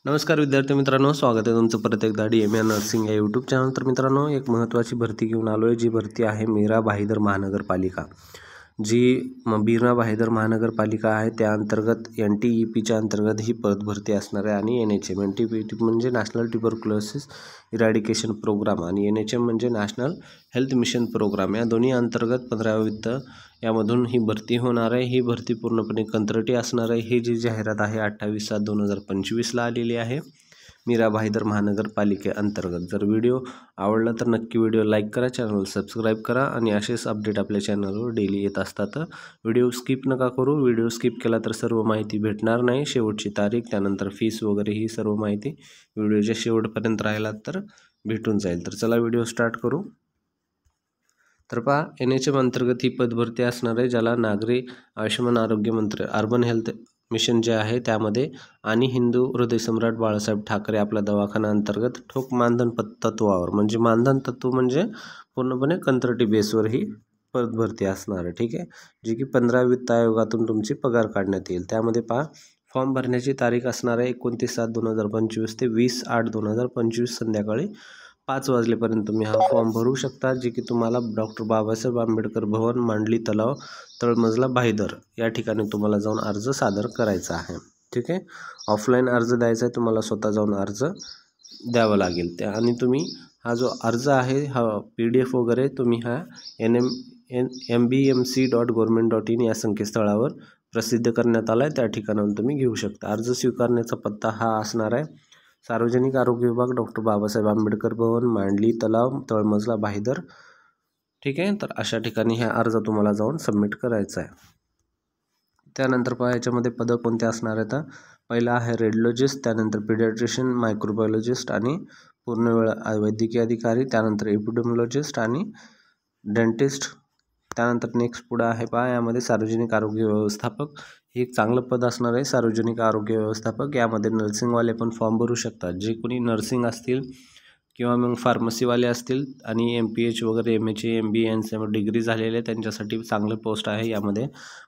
नमस्कार विद्यार्थी मित्रांनो, स्वागत आहे तुमचं परत एकदा DMA नर्सिंग या यूट्यूब चॅनल। तर मित्रांनो, एक महत्त्वाची भरती घेऊन आलो आहे। जी भरती आहे मीरा भाईदर महानगरपालिका। जी मीरा भाईदर महानगरपालिका आहे त्या अंतर्गत NTEPच्या अंतर्गत ही पद भरती असणार आहे। आणि NHM NTEP म्हणजे नॅशनल ट्युबरक्युलोसिस इरॅडिकेशन प्रोग्राम आणि NHM म्हणजे नॅशनल हेल्थ मिशन प्रोग्राम, या दोन्ही अंतर्गत 15व्या वित्त यामधून ही भरती होणार आहे। ही भरती पूर्णपणे कंत्राटी असणार आहे। ही जी जाहिरात आहे 28/7/2025 आलेली आहे मीरा भाईदर महानगरपालिकेअंतर्गत। जर व्हिडिओ आवडला तर नक्की व्हिडिओ लाईक करा, चॅनल सबस्क्राईब करा आणि असेच अपडेट आपल्या चॅनलवर डेली येत असतात। व्हिडिओ स्किप नका करू। व्हिडिओ स्किप केला तर सर्व माहिती भेटणार नाही। शेवटची तारीख, त्यानंतर फीस वगैरे ही सर्व माहिती व्हिडिओच्या शेवटपर्यंत राहिलात तर भेटून जाईल। तर चला व्हिडिओ स्टार्ट करू। तर पहा, NHM अंतर्गत ही पदभरती असणार आहे, ज्याला नागरी आयुष्यमान आरोग्य मंत्री अर्बन हेल्थ मिशन जे आहे त्यामध्ये आणि हिंदू हृदयसम्राट बाळासाहेब ठाकरे आपला दवाखाना अंतर्गत ठोक मानधन तत्वावर, म्हणजे मानधन तत्व म्हणजे पूर्णपणे कंत्राटी बेसवर ही पदभरती असणार आहे। ठीक आहे, जी की 15 वित्त आयोगातून तुमची पगार काढण्यात येईल। त्यामध्ये पहा, फॉर्म भरण्याची तारीख असणार आहे 29/7/2025 ते 20/8/2025 संध्याकाळी 5 वाजलेपर्यंत तुम्ही हा फॉर्म भरू शकता। जी की तुम्हाला डॉक्टर बाबासाहेब आंबेडकर भवन, मांडली तलाव, तळमजला भाईदर या ठिकाणी तुम्हाला जाऊन अर्ज सादर करायचा आहे। ठीक आहे, ऑफलाईन अर्ज द्यायचा आहे, तुम्हाला स्वतः जाऊन अर्ज द्यावा लागेल त्या। आणि तुम्ही हा जो अर्ज आहे हा PDF वगैरे तुम्ही हा mbmc.government.in या संकेतस्थळावर प्रसिद्ध करण्यात आला आहे, त्या ठिकाणाहून तुम्ही घेऊ शकता। अर्ज स्वीकारण्याचा पत्ता हा असणार आहे सार्वजनिक आरोग्य विभाग, डॉक्टर बाबासाहेब आंबेडकर भवन, मांडली तलाव, तळमजला भाईदर। ठीक आहे, तर अशा ठिकाणी हा अर्ज तुम्हाला जाऊन सबमिट करायचा आहे। त्यानंतर पहा, याच्यामध्ये पदं कोणते असणार आहेत। पहिला आहे रेडिओलॉजिस्ट, त्यानंतर पीडियाट्रिशियन, मायक्रोबायोलॉजिस्ट आणि पूर्णवेळ वैद्यकीय अधिकारी, त्यानंतर एपिडेमियोलॉजिस्ट आणि डेंटिस्ट। त्यानंतर नेक्स्ट पुढं आहे पहा, यामध्ये सार्वजनिक आरोग्य व्यवस्थापक, हे एक चांगलं पद असणार आहे। सार्वजनिक आरोग्य व्यवस्थापक यामध्ये नर्सिंगवाले पण फॉर्म भरू शकतात। जे कोणी नर्सिंग असतील किंवा मग फार्मसीवाले असतील आणि MPH वगैरे MHA MBA यांच्या डिग्री झालेले त्यांच्यासाठी चांगलं पोस्ट आहे। यामध्ये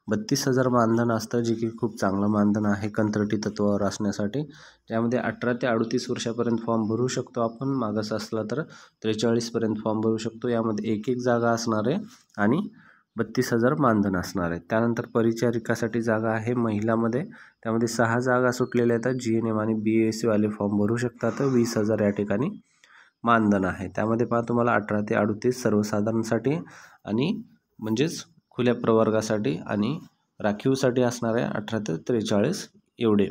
32,000 मानधन असतं, जे की खूप चांगलं मानधन आहे कंत्राटी तत्वावर असण्यासाठी। त्यामध्ये 18 ते 38 वर्षापर्यंत फॉर्म भरू शकतो आपण, मागास असला तर 43पर्यंत फॉर्म भरू शकतो। यामध्ये एक जागा असणार आहे आणि 32,000 मानधन असणार आहे। त्यानंतर परिचारिकासाठी जागा आहे महिलामध्ये, त्यामध्ये 6 जागा सुटलेल्या आहेत। GNM आणि BSc वाले फॉर्म भरू शकतात। 20,000 या ठिकाणी मानधन आहे। त्यामध्ये पहा, तुम्हाला 18 ते 38 सर्वसाधारणसाठी आणि म्हणजेच खुल्या प्रवर्गासाठी आणि राखीवसाठी असणार आहे 18 ते 43 एवढे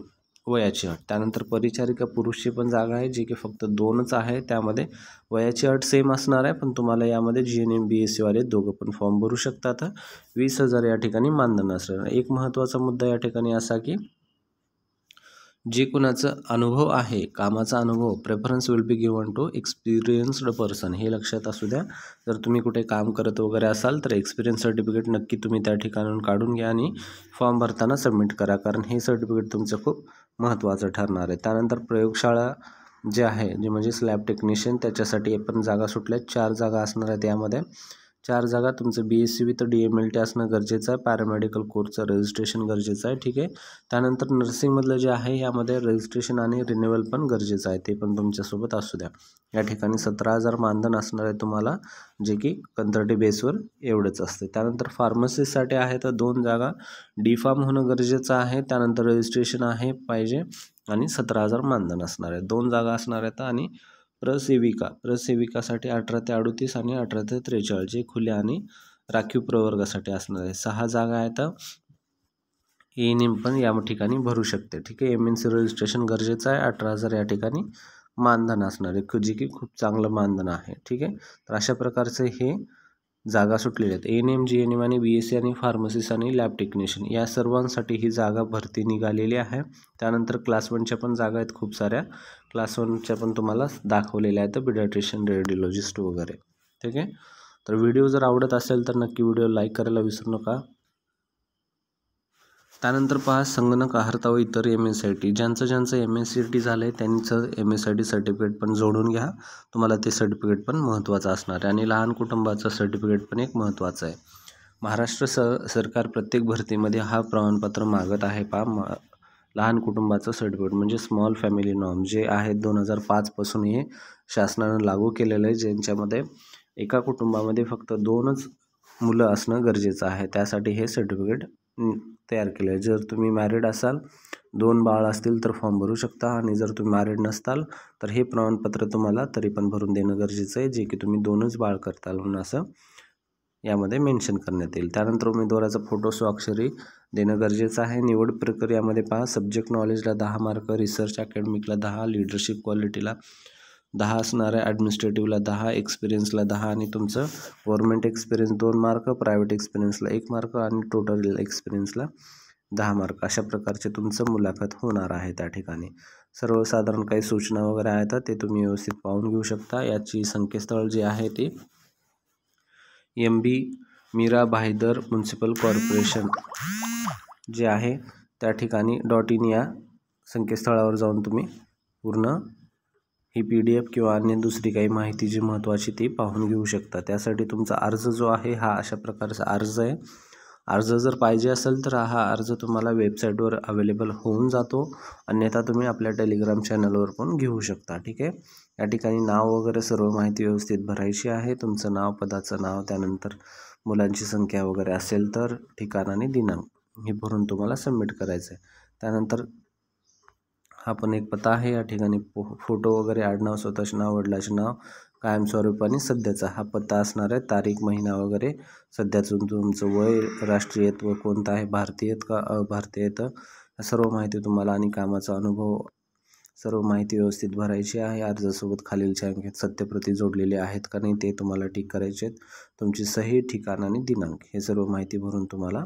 वयाची अट। त्यानंतर परिचारिका पुरुषची पण जागा आहे, जी की फक्त 2च आहे। त्यामध्ये वयाची अट सेम असणार आहे, पण तुम्हाला यामध्ये GNM BSc वाले दोघं पण फॉर्म भरू शकतात। 20,000 या ठिकाणी मानधन असणार आहे। एक महत्त्वाचा मुद्दा या ठिकाणी असा की जे कुणाचा अनुभव आहे, कामाचा अनुभव, preference will be given to experienced person, हे लक्षात असू द्या। जर तुम्ही कुठे काम करत वगैरे असाल तर एक्सपिरियन्स सर्टिफिकेट नक्की तुम्ही त्या ठिकाणाहून काढून घ्या आणि फॉर्म भरताना सबमिट करा, कारण हे सर्टिफिकेट तुमचं खूप महत्त्वाचं ठरणार आहे। त्यानंतर प्रयोगशाळा जे आहे, जे म्हणजे लॅब टेक्निशियन, त्याच्यासाठी पण जागा सुटल्या, 4 जागा असणार आहेत। यामध्ये 4 जागा तुमचं BSc विथ DMLT असणं गरजेचं आहे। पॅरामेडिकल कोर्सचं रजिस्ट्रेशन गरजेचं आहे। ठीक आहे, त्यानंतर नर्सिंगमधलं जे आहे यामध्ये रजिस्ट्रेशन आणि रिन्युअल पण गरजेचं आहे, ते पण तुमच्यासोबत असू द्या। या ठिकाणी 17,000 मानधन असणार आहे तुम्हाला, जे की कंत्राटी बेसवर एवढंच असते। त्यानंतर फार्मसिस्टसाठी आहे तर 2 जागा, D.Pharm होणं गरजेचं आहे। त्यानंतर रजिस्ट्रेशन आहे पाहिजे आणि 17,000 मानधन असणार आहे। 2 जागा असणार आहेत। आणि प्रसेविकासाठी 18 ते 38 आणि 18 ते 43 जे खुल्या आणि राखीव प्रवर्गासाठी असणार आहे। 6 जागा आहेत। ANM पण या ठिकाणी भरू शकते। ठीक आहे, MNC रजिस्ट्रेशन गरजेचं आहे। 18,000 या ठिकाणी मानधन असणार आहे, जे की खूप चांगलं मानधन आहे। ठीक आहे, तर अशा प्रकारचे हे जागा सुटलेल्या आहेत। ANM GNM आणि BSc आणि फार्मसिस्ट आणि लॅब टेक्निशियन या सर्वांसाठी ही जागा भरती निघालेली आहे। त्यानंतर क्लास 1च्या पण जागा आहेत खूप साऱ्या, क्लास 1च्या पण तुम्हाला दाखवलेल्या आहेत, पीडियाट्रिशियन, रेडिओलॉजिस्ट वगैरे। ठीक आहे, तर व्हिडिओ जर आवडत असेल तर नक्की व्हिडिओ लाईक करायला विसरू नका। त्यानंतर पहा, संगणक आहारता व इतर MSIT, ज्यांचं MSCT झालं आहे त्यांचं MSIT सर्टिफिकेट पण जोडून घ्या, तुम्हाला ते सर्टिफिकेट पण महत्त्वाचं असणार आहे। आणि लहान कुटुंबाचं सर्टिफिकेट पण एक महत्त्वाचं आहे। महाराष्ट्र सरकार प्रत्येक भरतीमध्ये हा प्रमाणपत्र मागत आहे पहा, लहान कुटुंबाचं सर्टिफिकेट म्हणजे स्मॉल फॅमिली नॉर्म जे आहे 2005 पासून हे शासनानं लागू केलेलं आहे, ज्यांच्यामध्ये एका कुटुंबामध्ये फक्त 2च मुलं असणं गरजेचं आहे. त्यासाठी हे सर्टिफिकेट तयार केलं आहे. जर तुम्ही मॅरिड असाल, 2 बाळ असतील तर फॉर्म भरू शकता आणि जर तुम्ही मॅरिड नसताल तर हे प्रमाणपत्र तुम्हाला तरी पण भरून देणं गरजेचं आहे, जे की तुम्ही 2च बाळ करताल म्हणून असं यामध्ये मेन्शन करण्यात येईल. त्यानंतर उमेदवाराचा फोटो स्वाक्षरी देणं गरजेचं आहे. निवड प्रक्रियामध्ये पहा, सब्जेक्ट नॉलेजला 10 मार्क, रिसर्च अकॅडमिकला 10, लिडरशिप क्वालिटीला 10 असणार आहे, ॲडमिनिस्ट्रेटिव्हला 10, एक्सपिरियन्सला 10 आणि तुमचं गव्हर्नमेंट एक्सपिरियन्स 2 मार्क, प्रायव्हेट एक्सपिरियन्सला 1 मार्क आणि टोटल एक्सपिरियन्सला 10 मार्क अशा प्रकारचे तुमचं मुलाखत होणार आहे. त्या ठिकाणी सर्वसाधारण काही सूचना वगैरे आहेत ते तुम्ही व्यवस्थित पाहून घेऊ शकता. याची संकेतस्थळ जे आहे ते MB Mira Bhayandar municipal corporation जे आहे त्या ठिकाणी .in या संकेतस्थळावर जाऊन तुम्ही पूर्ण ही PDF किंवा अन्य दुसरी काही माहिती जी महत्त्वाची ती पाहून घेऊ शकता. त्यासाठी तुमचा अर्ज जो आहे हा अशा प्रकारचा अर्ज आहे. अर्ज जर पाहिजे असेल तर हा अर्ज तुम्हाला वेबसाईटवर अवेलेबल होऊन जातो, अन्यथा तुम्ही आपल्या टेलिग्राम चॅनलवर पण घेऊ शकता. ठीक आहे. या ठिकाणी नाव वगैरे सर्व माहिती व्यवस्थित भरायची आहे. तुमचं नाव, पदाचं नाव, त्यानंतर मुलांची संख्या वगैरे असेल तर ठिकाण आणि दिनांक हे भरून तुम्हाला सबमिट करायचं आहे. त्यानंतर हा पण एक पत्ता आहे. या ठिकाणी फोटो वगैरे, आडनाव, स्वतःचे नाव, वडिलाचे नाव, कायमस्वरूपाने सध्याचा हा पत्ता असणार आहे. तारीख, महिना वगैरे, सध्याचं तुमचं वय, राष्ट्रीयत्व कोणतं आहे, भारतीय आहेत का अभारतीय आहेत, सर्व माहिती तुम्हाला आणि कामाचा अनुभव सर्व माहिती व्यवस्थित भरायची आहे. अर्जासोबत खालीलच्या अंकित सत्यप्रती जोडलेले आहेत का नाही ते तुम्हाला टिक करायचे आहेत. तुमची सही, ठिकाण आणि दिनांक हे सर्व माहिती भरून तुम्हाला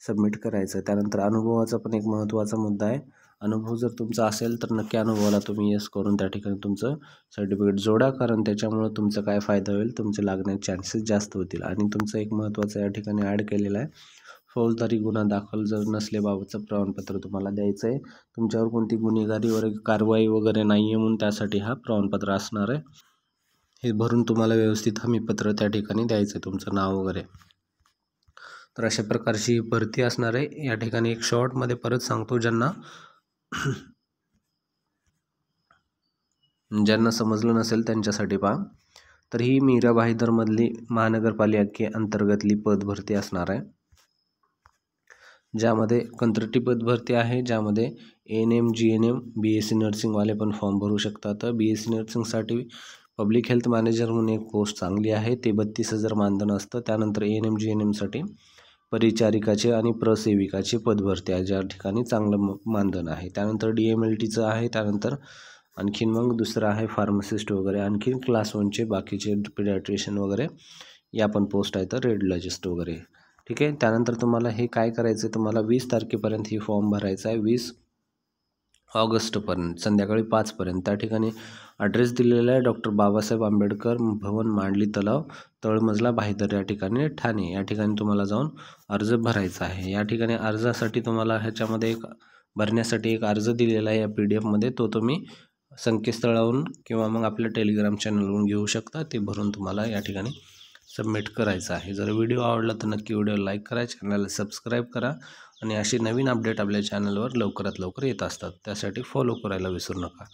सबमिट करायचं आहे. त्यानंतर अनुभवाचा पण एक महत्त्वाचा मुद्दा आहे. अनुभव जर तुमचा असेल तर नक्की अनुभवाला तुम्ही यस करून त्या ठिकाणी तुमचं सर्टिफिकेट जोडा, कारण त्याच्यामुळं तुमचा काय फायदा होईल, तुमचे लागण्याचे चान्सेस जास्त होतील. आणि तुमचं एक महत्त्वाचं या ठिकाणी ॲड केलेलं आहे, फौजदारी गुन्हा दाखल जर नसल्याबाबतचं प्रमाणपत्र तुम्हाला द्यायचं आहे. तुमच्यावर कोणती गुन्हेगारी वगैरे कारवाई वगैरे नाही आहे म्हणून त्यासाठी हा प्रमाणपत्र असणार आहे. हे भरून तुम्हाला व्यवस्थित हमीपत्र त्या ठिकाणी द्यायचं आहे, तुमचं नाव वगैरे. तर अशा प्रकारची भरती असणार आहे. या ठिकाणी एक शॉर्टमध्ये परत सांगतो, ज्यांना समजलं नसेल त्यांच्यासाठी पहा. तर ही मीरा भाईदरमधली महानगरपालिके अंतर्गतली पद भरती असणार आहे, ज्यामध्ये कंत्राटी पद भरती आहे, ज्यामध्ये ANM, GNM, BSc नर्सिंगवाले पण फॉर्म भरू शकतात. BSc नर्सिंगसाठी पब्लिक हेल्थ मॅनेजर म्हणून एक पोस्ट चांगली आहे, ते 32,000 मानधन असतं. त्यानंतर ANM, GNMसाठी परिचारिकाचे आणि प्रसेविकाचे पद भरती आहे, ज्या ठिकाणी चांगलं मानधन आहे. त्यानंतर DMLTचं आहे. त्यानंतर आणखीन मग दुसरं आहे फार्मासिस्ट वगैरे, आणखीन क्लास 1चे बाकीचे पिडियाट्रिशियन वगैरे या पण पोस्ट आहेत, रेडिओलॉजिस्ट वगैरे. ठीक आहे. त्यानंतर तुम्हाला हे काय करायचं आहे, तुम्हाला 20 तारखेपर्यंत ही फॉर्म भरायचा आहे, 20 ऑगस्टपर्यंत संध्याकाळी 5 पर्यंत. त्या ठिकाणी ॲड्रेस दिलेला आहे डॉक्टर बाबासाहेब आंबेडकर भवन, मांडली तलाव, तळमजला, भाईदर या ठिकाणी, ठाणे. या ठिकाणी तुम्हाला जाऊन अर्ज भरायचा आहे. या ठिकाणी अर्जासाठी तुम्हाला ह्याच्यामध्ये भरण्यासाठी एक अर्ज दिलेला आहे या PDFमध्ये, तो तुम्ही संकेतस्थळावरून किंवा मग आपल्या टेलिग्राम चॅनलवरून घेऊ शकता. ते भरून तुम्हाला या ठिकाणी सबमिट करायचं आहे. जर व्हिडिओ आवडला तर नक्की व्हिडिओ लाईक करा, चॅनलला सबस्क्राईब करा आणि अशी नवीन अपडेट आपल्या चॅनलवर लवकरात लवकर येत असतात, त्यासाठी फॉलो करायला विसरू नका.